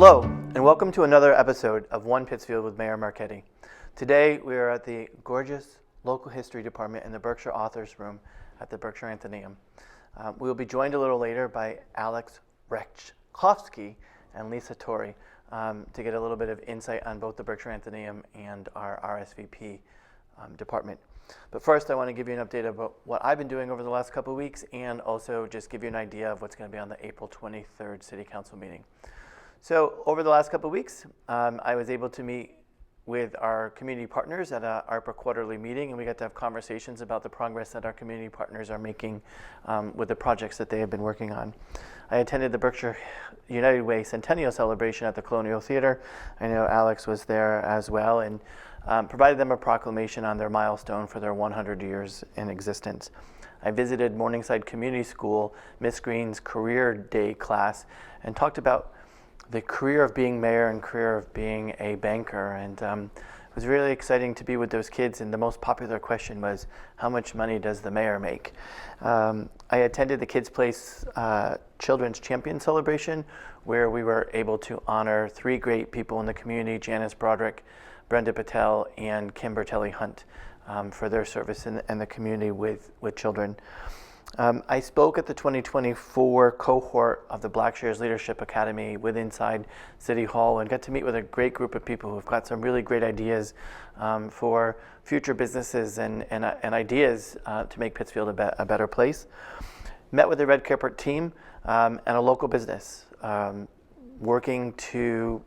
Hello, and welcome to another episode of One Pittsfield with Mayor Marchetti. Today, we are at the gorgeous local history department in the Berkshire Authors Room at the Berkshire Athenaeum. We will be joined a little later by Alex Rechkowski and Lisa Torrey to get a little bit of insight on both the Berkshire Athenaeum and our RSVP department. But first, I want to give you an update about what I've been doing over the last couple of weeks and also just give you an idea of what's going to be on the April 23rd City Council meeting. So over the last couple of weeks, I was able to meet with our community partners at a ARPA quarterly meeting, and we got to have conversations about the progress that our community partners are making with the projects that they have been working on. I attended the Berkshire United Way Centennial Celebration at the Colonial Theater. I know Alex was there as well, and provided them a proclamation on their milestone for their 100 years in existence. I visited Morningside Community School, Miss Green's Career Day class, and talked about the career of being mayor and career of being a banker. And it was really exciting to be with those kids, and the most popular question was, how much money does the mayor make? I attended the Kids Place Children's Champion Celebration, where we were able to honor three great people in the community, Janice Broderick, Brenda Patel, and Kim Bertelli Hunt, for their service in the community with children. I spoke at the 2024 cohort of the Blackshears Leadership Academy with inside City Hall and got to meet with a great group of people who've got some really great ideas for future businesses and ideas to make Pittsfield a better place. Met with the Red Carpet team and a local business working to,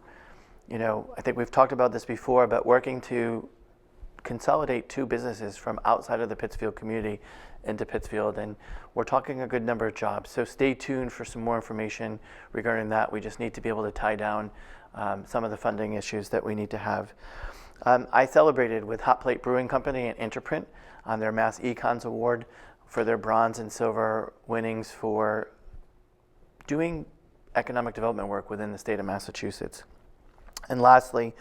I think we've talked about this before, but working to consolidate two businesses from outside of the Pittsfield community into Pittsfield, and we're talking a good number of jobs. So stay tuned for some more information regarding that. We just need to be able to tie down some of the funding issues that we need to have. I celebrated with Hot Plate Brewing Company and Interprint on their Mass Econs Award for their bronze and silver winnings for doing economic development work within the state of Massachusetts. And lastly,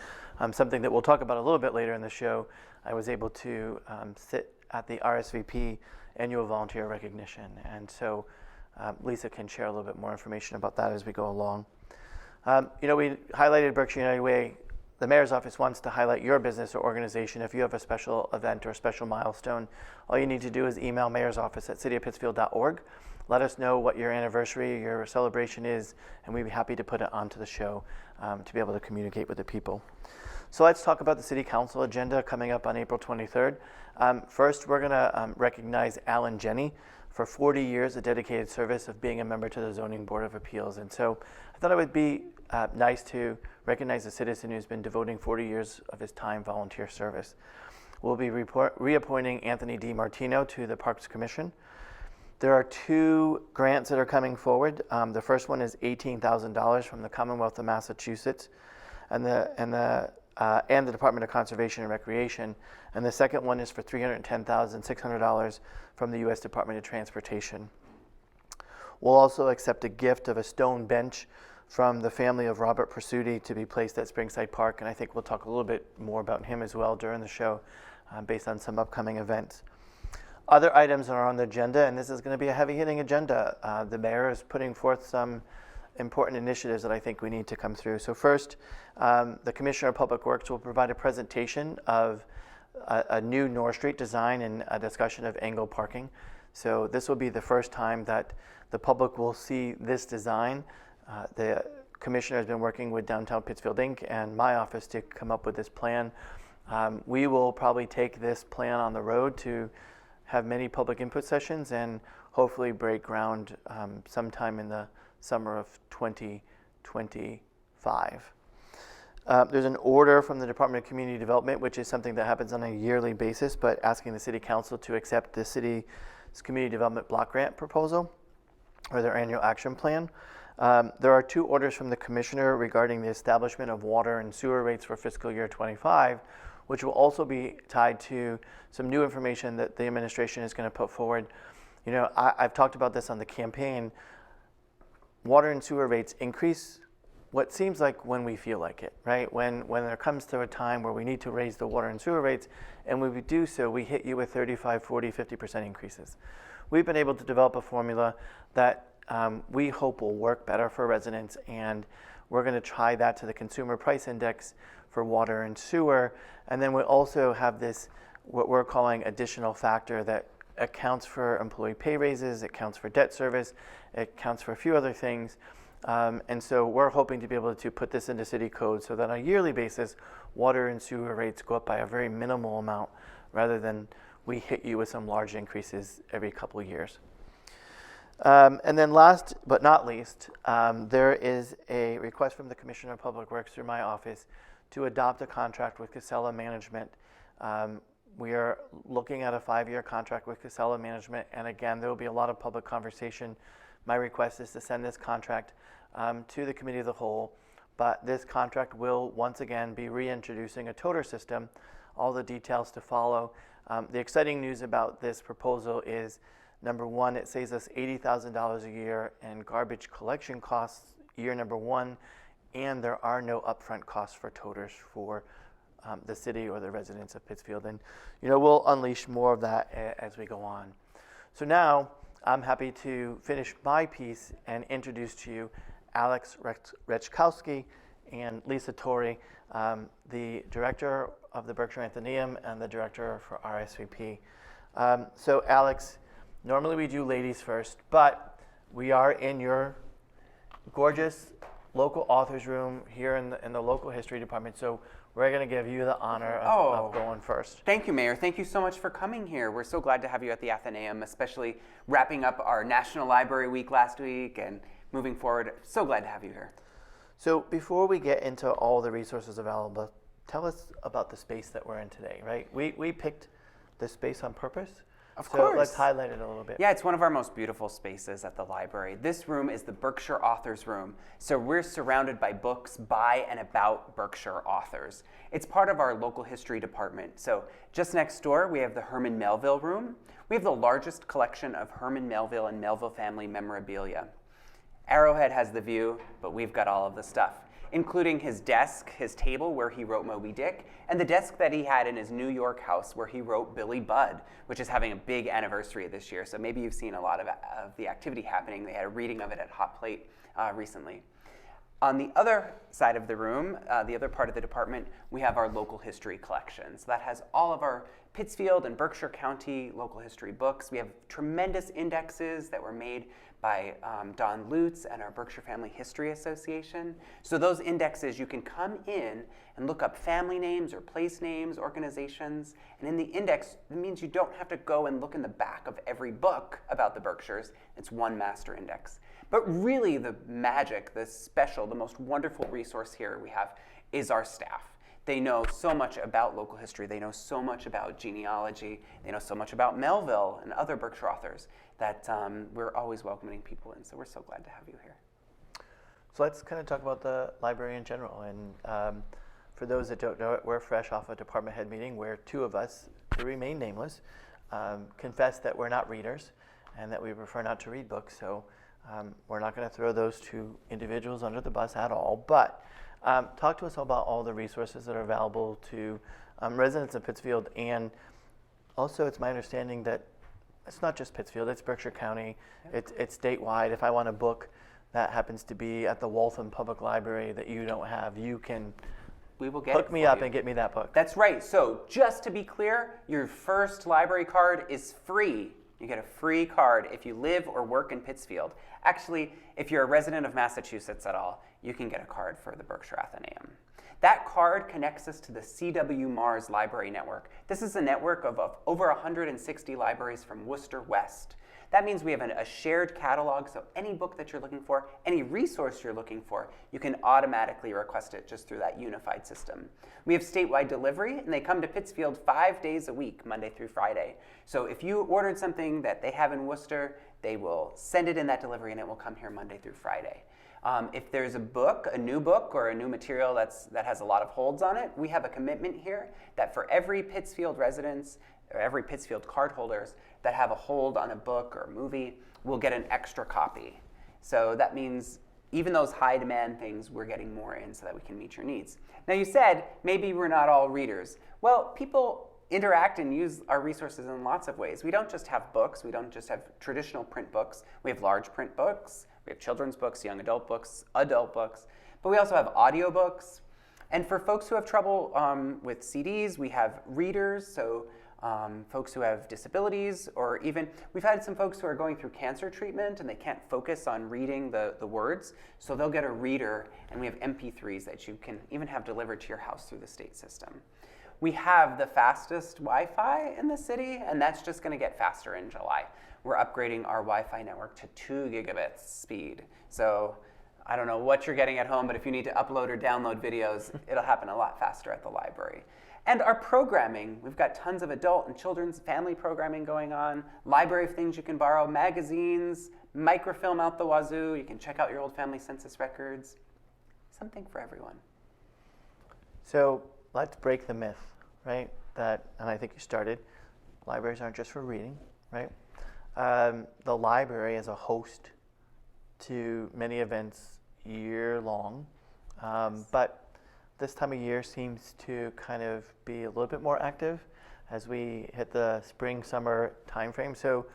something that we'll talk about a little bit later in the show, I was able to sit at the RSVP annual volunteer recognition. And so Lisa can share a little bit more information about that as we go along. We highlighted Berkshire United Way. The mayor's office wants to highlight your business or organization. If you have a special event or a special milestone, all you need to do is email mayorsoffice@cityofpittsfield.org. Let us know what your anniversary, your celebration is, and we'd be happy to put it onto the show to be able to communicate with the people. So let's talk about the City Council agenda coming up on April 23rd. First, we're going to recognize Alan Jenny for 40 years of dedicated service of being a member to the Zoning Board of Appeals. And so I thought it would be nice to recognize a citizen who's been devoting 40 years of his time volunteer service. We'll be reappointing Anthony D. Martino to the Parks Commission. There are two grants that are coming forward. The first one is $18,000 from the Commonwealth of Massachusetts and the Department of Conservation and Recreation, and the second one is for $310,600 from the U.S. Department of Transportation. We'll also accept a gift of a stone bench from the family of Robert Pursuti to be placed at Springside Park, and I think we'll talk a little bit more about him as well during the show based on some upcoming events. Other items are on the agenda, and this is going to be a heavy-hitting agenda. The mayor is putting forth some important initiatives that I think we need to come through. So first, the Commissioner of Public Works will provide a presentation of a new North Street design and a discussion of angle parking. So this will be the first time that the public will see this design. The Commissioner has been working with Downtown Pittsfield Inc. and my office to come up with this plan. We will probably take this plan on the road to have many public input sessions and hopefully break ground sometime in the summer of 2025. There's an order from the Department of Community Development, which is something that happens on a yearly basis, but asking the City Council to accept the city's Community Development Block Grant proposal or their annual action plan. There are two orders from the Commissioner regarding the establishment of water and sewer rates for fiscal year 25, which will also be tied to some new information that the administration is going to put forward. I've talked about this on the campaign. Water and sewer rates increase what seems like when we feel like it, right? When there comes to a time where we need to raise the water and sewer rates, and when we do so, we hit you with 35, 40, 50% increases. We've been able to develop a formula that we hope will work better for residents, and We're going to tie that to the consumer price index for water and sewer. And then we also have this, what we're calling additional factor that accounts for employee pay raises, it counts for debt service, it counts for a few other things. And so we're hoping to be able to put this into city code so that on a yearly basis, water and sewer rates go up by a very minimal amount rather than we hit you with some large increases every couple of years. And then last but not least, there is a request from the Commissioner of Public Works through my office to adopt a contract with Casella Management. We are looking at a 5-year contract with Casella Management, and again, there will be a lot of public conversation. My request is to send this contract to the Committee of the Whole, but this contract will once again be reintroducing a toter system, all the details to follow. The exciting news about this proposal is, number one, it saves us $80,000 a year in garbage collection costs year number one, and there are no upfront costs for toters for the city or the residents of Pittsfield. And we'll unleash more of that as we go on. So now I'm happy to finish my piece and introduce to you Alex Rechkowski and Lisa Torrey, the director of the Berkshire Athenaeum and the director for RSVP. So Alex, normally we do ladies first, but we are in your gorgeous local authors room here in the local history department. So we're going to give you the honor of going first. Thank you, Mayor. Thank you so much for coming here. We're so glad to have you at the Athenaeum, especially wrapping up our National Library Week last week and moving forward. So glad to have you here. So before we get into all the resources available, tell us about the space that we're in today, right? We picked this space on purpose. Of course. So let's highlight it a little bit. Yeah, it's one of our most beautiful spaces at the library. This room is the Berkshire Authors Room. So we're surrounded by books by and about Berkshire authors. It's part of our local history department. So just next door, we have the Herman Melville Room. We have the largest collection of Herman Melville and Melville family memorabilia. Arrowhead has the view, but we've got all of the stuff, including his desk, his table where he wrote Moby Dick, and the desk that he had in his New York house where he wrote Billy Budd, which is having a big anniversary this year. So maybe you've seen a lot of the activity happening. They had a reading of it at Hot Plate recently. On the other side of the room, the other part of the department, we have our local history collection. So that has all of our Pittsfield and Berkshire County local history books. We have tremendous indexes that were made by Don Lutz and our Berkshire Family History Association. So those indexes, you can come in and look up family names or place names, organizations, and in the index, it means you don't have to go and look in the back of every book about the Berkshires. It's one master index. But really the magic, the special, the most wonderful resource here we have is our staff. They know so much about local history. They know so much about genealogy. They know so much about Melville and other Berkshire authors that we're always welcoming people in. So we're so glad to have you here. So let's kind of talk about the library in general. And for those that don't know it, we're fresh off a department head meeting where two of us, to remain nameless, confessed that we're not readers and that we prefer not to read books. So we're not going to throw those two individuals under the bus at all. But talk to us about all the resources that are available to residents of Pittsfield. And also, it's my understanding that it's not just Pittsfield, it's Berkshire County, it's statewide. If I want a book that happens to be at the Waltham Public Library that you don't have, you can hook me up and get me that book. That's right. So just to be clear, your first library card is free. You get a free card if you live or work in Pittsfield. Actually, if you're a resident of Massachusetts at all, you can get a card for the Berkshire Athenaeum. That card connects us to the C.W. Mars Library Network. This is a network of over 160 libraries from Worcester West. That means we have a shared catalog, so any book that you're looking for, any resource you're looking for, you can automatically request it just through that unified system. We have statewide delivery, and they come to Pittsfield 5 days a week, Monday through Friday. So if you ordered something that they have in Worcester, they will send it in that delivery, and it will come here Monday through Friday. If there's a book, a new book, or a new material that has a lot of holds on it, we have a commitment here that for every Pittsfield residents, or every Pittsfield cardholders that have a hold on a book or a movie, will get an extra copy. So that means even those high demand things, we're getting more in so that we can meet your needs. Now you said, maybe we're not all readers. Well, people interact and use our resources in lots of ways. We don't just have books. We don't just have traditional print books. We have large print books. We have children's books, young adult books, But we also have audiobooks. And for folks who have trouble with CDs, we have readers. So folks who have disabilities, or even we've had some folks who are going through cancer treatment and they can't focus on reading the words. So they'll get a reader, and we have MP3s that you can even have delivered to your house through the state system. We have the fastest Wi-Fi in the city, and that's just going to get faster in July. We're upgrading our Wi-Fi network to 2 gigabits speed. So I don't know what you're getting at home, but if you need to upload or download videos, it'll happen a lot faster at the library. And our programming, we've got tons of adult and children's family programming going on, library of things you can borrow, magazines, microfilm out the wazoo, you can check out your old family census records, something for everyone. So let's break the myth, right? And I think you started, libraries aren't just for reading, right? The library is a host to many events year long, but this time of year seems to kind of be a little bit more active as we hit the spring, summer timeframe. So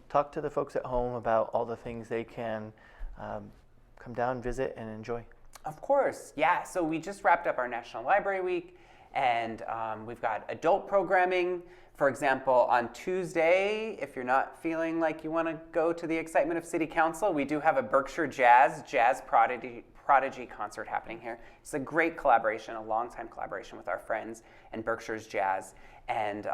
talk to the folks at home about all the things they can come down, visit, and enjoy. Of course, yeah. So we just wrapped up our National Library Week, and we've got adult programming. For example, on Tuesday, if you're not feeling like you want to go to the excitement of City Council, we do have a Berkshire Jazz Prodigy concert happening here. It's a great collaboration, a long-time collaboration with our friends and Berkshire's Jazz. And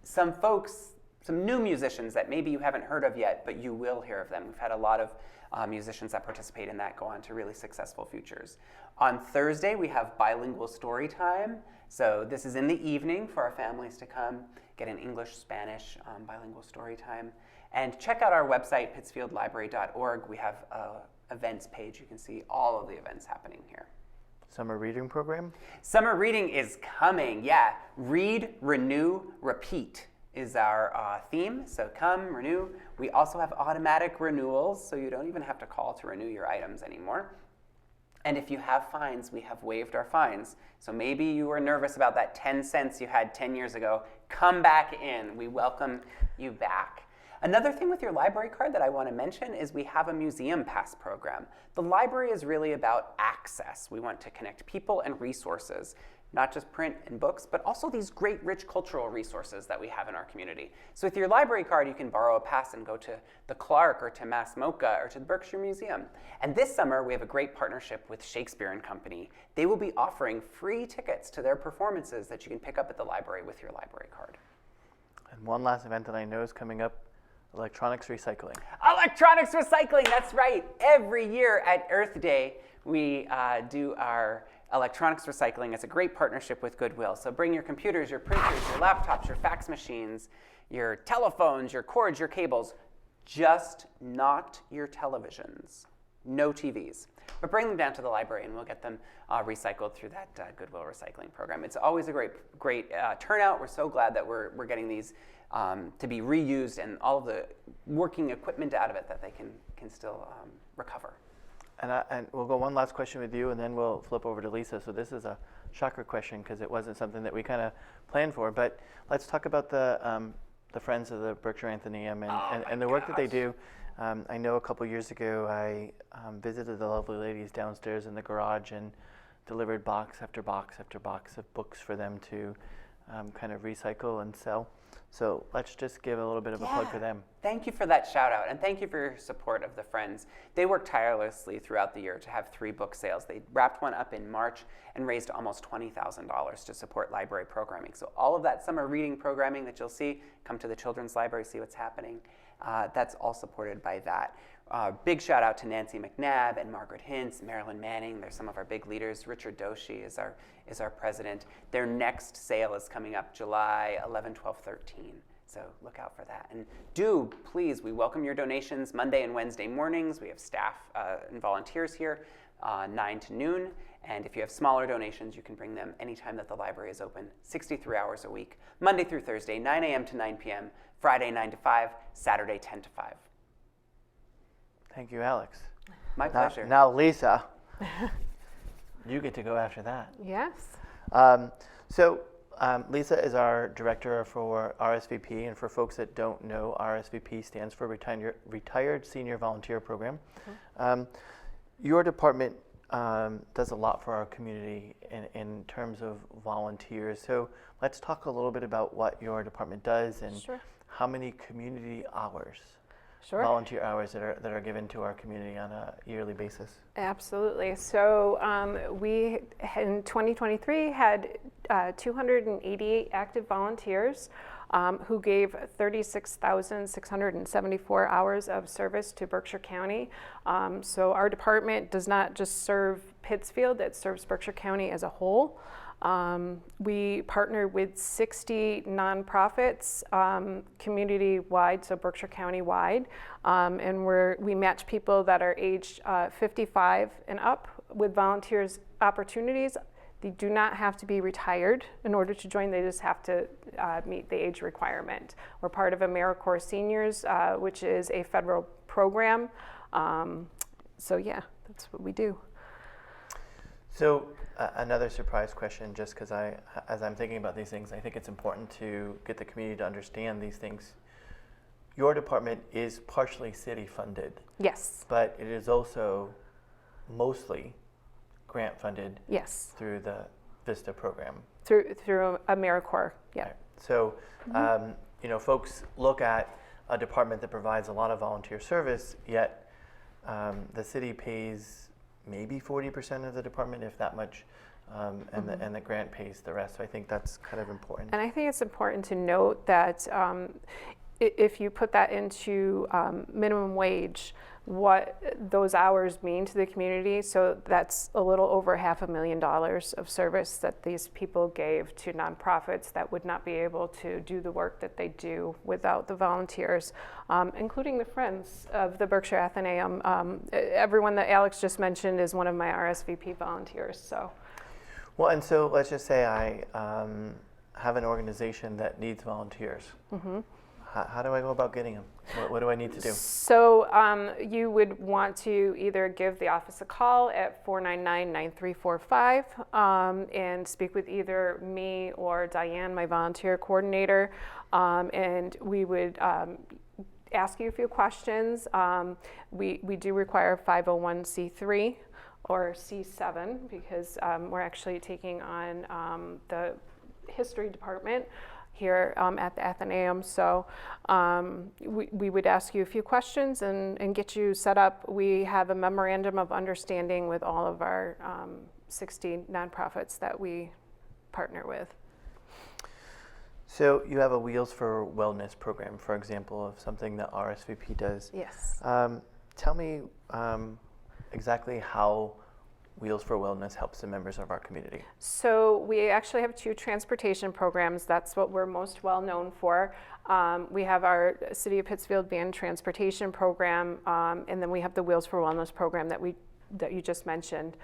some folks, some new musicians that maybe you haven't heard of yet, but you will hear of them. We've had a lot of musicians that participate in that go on to really successful futures. On Thursday, we have bilingual story time. So this is in the evening for our families to come, get an English-Spanish bilingual story time. And check out our website, pittsfieldlibrary.org. We have events page. You can see all of the events happening here. Summer reading program? Summer reading is coming, yeah. Read, renew, repeat is our theme. So come, renew. We also have automatic renewals, so you don't even have to call to renew your items anymore. And if you have fines, we have waived our fines. So maybe you were nervous about that 10 cents you had 10 years ago. Come back in. We welcome you back. Another thing with your library card that I want to mention is we have a museum pass program. The library is really about access. We want to connect people and resources, not just print and books, but also these great, rich cultural resources that we have in our community. So with your library card, you can borrow a pass and go to the Clark or to Mass MoCA or to the Berkshire Museum. And this summer, we have a great partnership with Shakespeare & Company. They will be offering free tickets to their performances that you can pick up at the library with your library card. And one last event that I know is coming up, electronics recycling. Electronics recycling, that's right. Every year at Earth Day, we do our electronics recycling. It's a great partnership with Goodwill. So bring your computers, your printers, your laptops, your fax machines, your telephones, your cords, your cables, just not your televisions. No TVs. But bring them down to the library and we'll get them recycled through that Goodwill recycling program. It's always a great turnout. We're so glad that we're getting these to be reused and all of the working equipment out of it that they can still recover. And we'll go one last question with you, and then we'll flip over to Lisa. So this is a shocker question because it wasn't something that we kind of planned for. But let's talk about the Friends of the Berkshire Athenaeum and the work that they do. I know a couple years ago I visited the lovely ladies downstairs in the garage and delivered box after box after box of books for them to kind of recycle and sell. So let's just give a little bit of a plug for them. Thank you for that shout out, and thank you for your support of the Friends. They work tirelessly throughout the year to have 3 book sales. They wrapped one up in March and raised almost $20,000 to support library programming. So all of that summer reading programming that you'll see, come to the Children's Library, see what's happening. That's all supported by that. Big shout out to Nancy McNabb and Margaret Hintz, Marilyn Manning. They're some of our big leaders. Richard Doshi is our president. Their next sale is coming up July 11, 12, 13. So look out for that. And please, we welcome your donations Monday and Wednesday mornings. We have staff and volunteers here, 9 to noon. And if you have smaller donations, you can bring them anytime that the library is open, 63 hours a week, Monday through Thursday, 9 a.m. to 9 p.m., Friday 9 to 5, Saturday 10 to 5. Thank you, Alex. My pleasure. Now, Lisa, you get to go after that. Yes. Lisa is our director for RSVP, and for folks that don't know, RSVP stands for Retired Senior Volunteer Program. Mm-hmm. Your department does a lot for our community in terms of volunteers. So let's talk a little bit about what your department does and Sure. how many community hours, Sure. volunteer hours that are given to our community on a yearly basis. Absolutely. So we, in 2023, had 288 active volunteers who gave 36,674 hours of service to Berkshire County. So our department does not just serve Pittsfield, it serves Berkshire County as a whole. We partner with 60 nonprofits community-wide, so Berkshire County-wide, and we match people that are aged 55 and up with volunteers opportunities. They do not have to be retired in order to join, they just have to meet the age requirement. We're part of AmeriCorps Seniors, which is a federal program. So yeah, that's what we do. So another surprise question, just because as I'm thinking about these things, I think it's important to get the community to understand these things. Your department is partially city funded. Yes. But it is also mostly grant funded. Yes. Through the VISTA program. Through AmeriCorps, yeah. Right. So, folks look at a department that provides a lot of volunteer service, yet the city pays maybe 40% of the department, if that much, and the grant pays the rest. So I think that's kind of important. And I think it's important to note that if you put that into minimum wage, what those hours mean to the community, so that's a little over $500,000 of service that these people gave to nonprofits that would not be able to do the work that they do without the volunteers, including the Friends of the Berkshire Athenaeum. Everyone that Alex just mentioned is one of my RSVP volunteers. So. Well, and so let's just say I have an organization that needs volunteers. Mm-hmm. How do I go about getting them? What do I need to do? So you would want to either give the office a call at 499-9345 and speak with either me or Diane, my volunteer coordinator, and we would ask you a few questions. We do require 501c3 or C7 because we're actually taking on the history department here at the Athenaeum. So we would ask you a few questions and get you set up. We have a memorandum of understanding with all of our 60 nonprofits that we partner with. So you have a Wheels for Wellness program, for example, of something that RSVP does. Yes. Tell me exactly how Wheels for Wellness helps the members of our community. So we actually have 2 transportation programs. That's what we're most well known for. We have our City of Pittsfield Van Transportation Program, and then we have the Wheels for Wellness program that you just mentioned.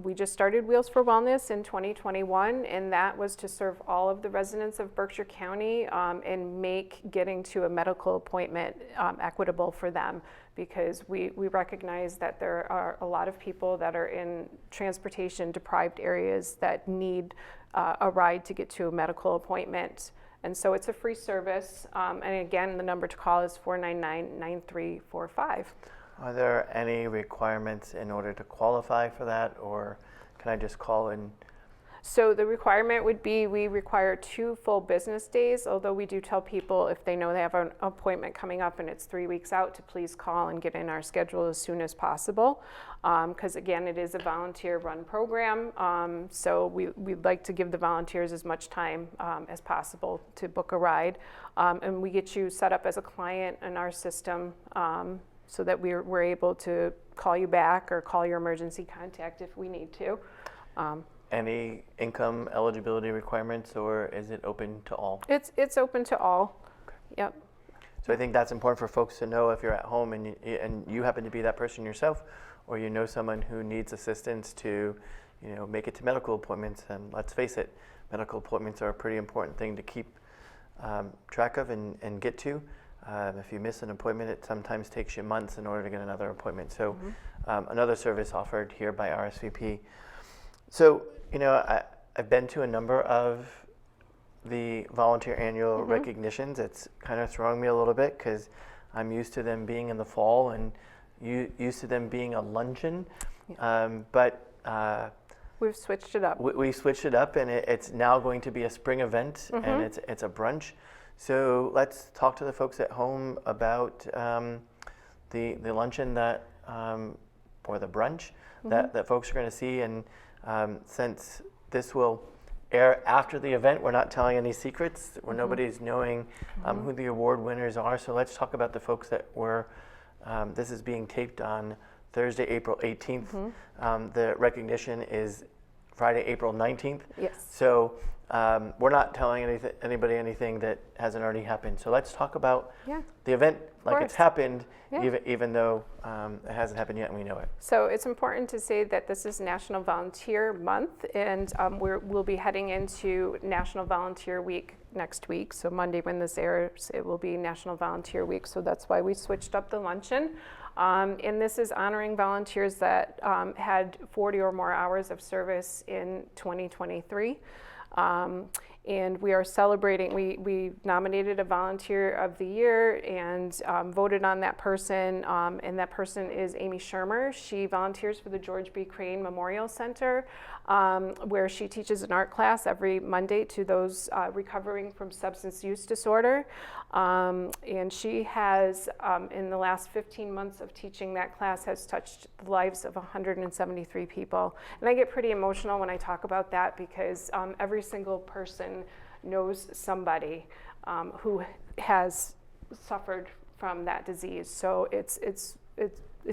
We just started Wheels for Wellness in 2021, and that was to serve all of the residents of Berkshire County and make getting to a medical appointment equitable for them, because we recognize that there are a lot of people that are in transportation deprived areas that need a ride to get to a medical appointment. And so it's a free service, and again, the number to call is 499-9345. Are there any requirements in order to qualify for that, or can I just call in? So the requirement would be we require 2 full business days, although we do tell people if they know they have an appointment coming up and it's 3 weeks out to please call and get in our schedule as soon as possible. Because again, it is a volunteer run program, so we'd like to give the volunteers as much time as possible to book a ride. And we get you set up as a client in our system so that we're able to call you back or call your emergency contact if we need to. Any income eligibility requirements, or is it open to all? It's open to all. Okay. Yep. So I think that's important for folks to know if you're at home and you happen to be that person yourself, or you know someone who needs assistance to, make it to medical appointments. And let's face it, medical appointments are a pretty important thing to keep track of and get to. If you miss an appointment, it sometimes takes you months in order to get another appointment. So another service offered here by RSVP. So, I've been to a number of the volunteer annual recognitions. It's kind of throwing me a little bit because I'm used to them being in the fall and used to them being a luncheon. But We've switched it up. we switched it up, and it's now going to be a spring event, and it's a brunch. So let's talk to the folks at home about the luncheon that or the brunch that folks are going to see. And since this will air after the event, we're not telling any secrets. Where nobody's knowing who the award winners are. So let's talk about the folks that were. This is being taped on Thursday, April 18th. The recognition is Friday, April 19th. Yes. So we're not telling anybody anything that hasn't already happened. So let's talk about the event like it's happened, even though it hasn't happened yet and we know it. So it's important to say that this is National Volunteer Month, and we'll be heading into National Volunteer Week next week. So Monday when this airs, it will be National Volunteer Week. So that's why we switched up the luncheon. And this is honoring volunteers that had 40 or more hours of service in 2023. And we are celebrating, we nominated a volunteer of the year and voted on that person, and that person is Amy Shermer. She volunteers for the George B. Crane Memorial Center, where she teaches an art class every Monday to those recovering from substance use disorder. And she has, in the last 15 months of teaching that class, has touched the lives of 173 people. And I get pretty emotional when I talk about that because every single person knows somebody who has suffered from that disease. So it's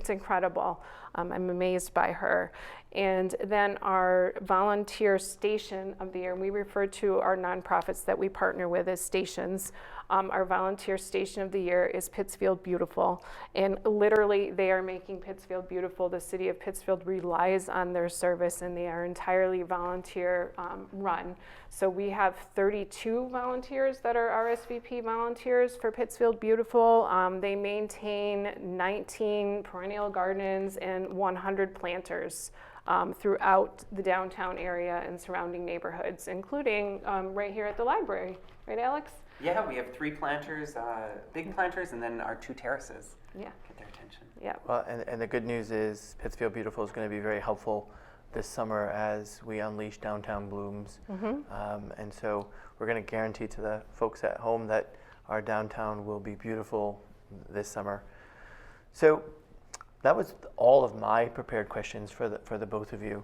incredible. I'm amazed by her. And then our volunteer station of the year, and we refer to our nonprofits that we partner with as stations. Our volunteer station of the year is Pittsfield Beautiful. And literally, they are making Pittsfield beautiful. The city of Pittsfield relies on their service, and they are entirely volunteer run. So we have 32 volunteers that are RSVP volunteers for Pittsfield Beautiful. They maintain 19 perennial gardens and 100 planters throughout the downtown area and surrounding neighborhoods, including right here at the library. Right, Alex? Yeah, we have 3 planters, big planters, and then our 2 terraces. Yeah. Get their attention. Yeah. Well, and the good news is Pittsfield Beautiful is going to be very helpful this summer as we unleash downtown blooms. And so we're going to guarantee to the folks at home that our downtown will be beautiful this summer. So that was all of my prepared questions for the both of you.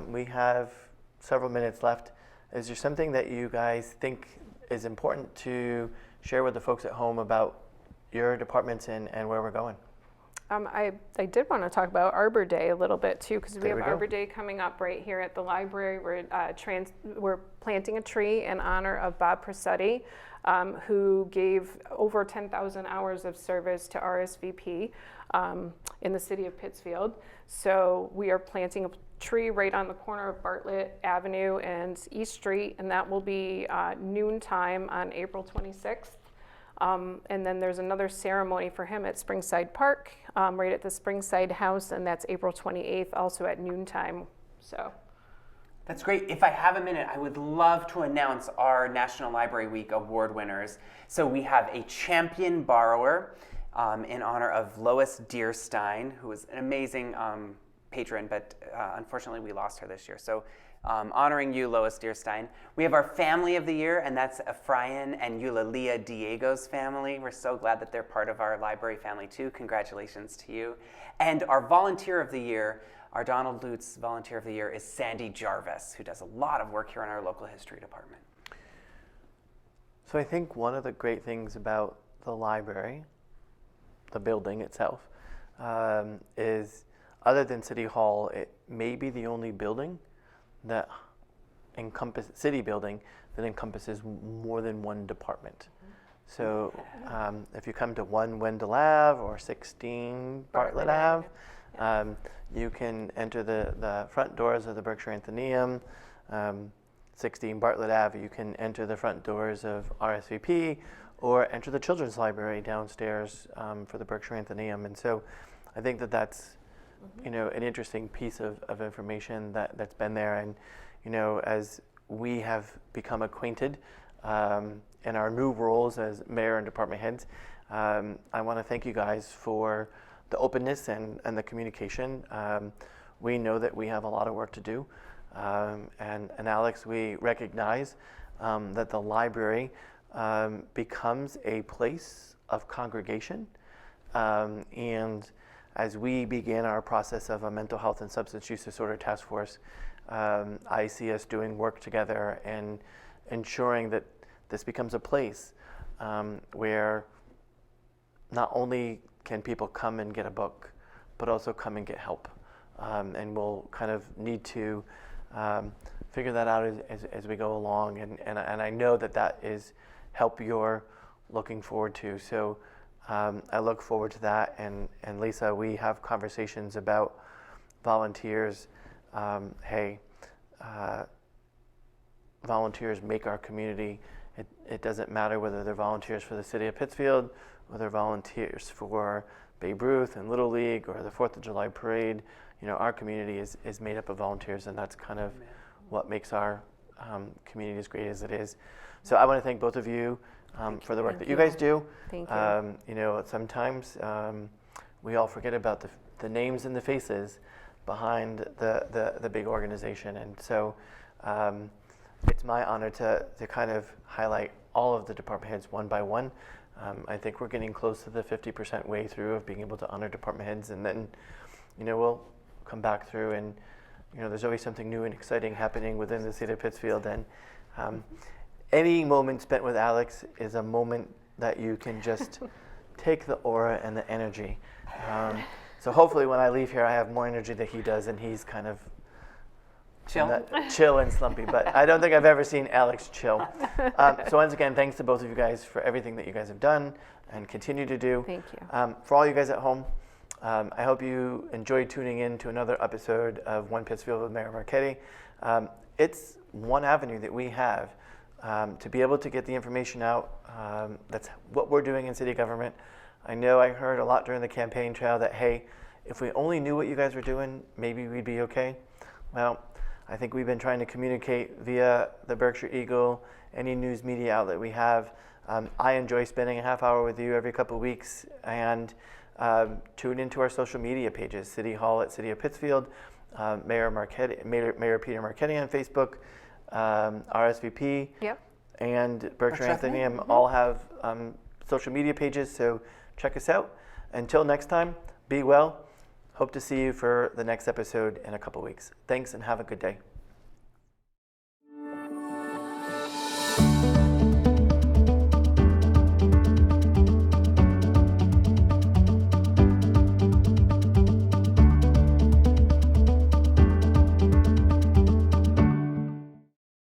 We have several minutes left. Is there something that you guys think is important to share with the folks at home about your departments and where we're going? I did want to talk about Arbor Day a little bit too, because we have There we go. Arbor Day coming up right here at the library. We're planting a tree in honor of Bob Presetti, who gave over 10,000 hours of service to RSVP in the city of Pittsfield. So we are planting a tree right on the corner of Bartlett Avenue and East Street, and that will be noontime on April 26th. And then there's another ceremony for him at Springside Park, right at the Springside House, and that's April 28th, also at noontime. So That's great. If I have a minute, I would love to announce our National Library Week award winners. So we have a champion borrower in honor of Lois Deerstein, who was an amazing patron, but unfortunately we lost her this year. So honoring you, Lois Deerstein. We have our family of the year, and that's Efrain and Eulalia Diego's family. We're so glad that they're part of our library family too. Congratulations to you. And our volunteer of the year, our Donald Lutz volunteer of the year, is Sandy Jarvis, who does a lot of work here in our local history department. So I think one of the great things about the library, the building itself, is other than City Hall, it may be the only building that city building that encompasses more than one department. So if you come to 1 Wendell Ave or 16 Bartlett Ave, you can enter the front doors of the Berkshire Athenaeum. 16 Bartlett Ave, you can enter the front doors of RSVP or enter the Children's Library downstairs for the Berkshire Athenaeum. And so I think that that's an interesting piece of information that's been there. And, as we have become acquainted in our new roles as mayor and department heads, I want to thank you guys for the openness and the communication. we know that we have a lot of work to do. And Alex, we recognize that the library becomes a place of congregation. And as we begin our process of a mental health and substance use disorder task force, I see us doing work together and ensuring that this becomes a place where not only can people come and get a book, but also come and get help. And we'll kind of need to figure that out as we go along. And I know that is help you're looking forward to. So I look forward to that. And Lisa, we have conversations about volunteers. Volunteers make our community. It doesn't matter whether they're volunteers for the city of Pittsfield, whether they're volunteers for Babe Ruth and Little League or the 4th of July parade. Our community is made up of volunteers, and that's kind of what makes our community as great as it is. So I want to thank both of you for the work that you guys do. Thank you. Sometimes we all forget about the names and the faces behind the big organization, and so it's my honor to kind of highlight all of the department heads one by one. I think we're getting close to the 50% way through of being able to honor department heads, and then we'll come back through, and there's always something new and exciting happening within the city of Pittsfield. And any moment spent with Alex is a moment that you can just take the aura and the energy. So hopefully when I leave here, I have more energy than he does, and he's kind of chill and slumpy. But I don't think I've ever seen Alex chill. So once again, thanks to both of you guys for everything that you guys have done and continue to do. Thank you. For all you guys at home, I hope you enjoyed tuning in to another episode of One Pittsfield with Mayor Marchetti. It's one avenue that we have to be able to get the information out. That's what we're doing in city government. I know I heard a lot during the campaign trail that, hey, if we only knew what you guys were doing, maybe we'd be okay. Well, I think we've been trying to communicate via the Berkshire Eagle, any news media outlet we have. I enjoy spending a half hour with you every couple of weeks, and tune into our social media pages, City Hall at City of Pittsfield, Mayor Peter Marchetti on Facebook, RSVP, and Berkshire Athenaeum all have social media pages, so check us out. Until next time, be well. Hope to see you for the next episode in a couple weeks. Thanks and have a good day.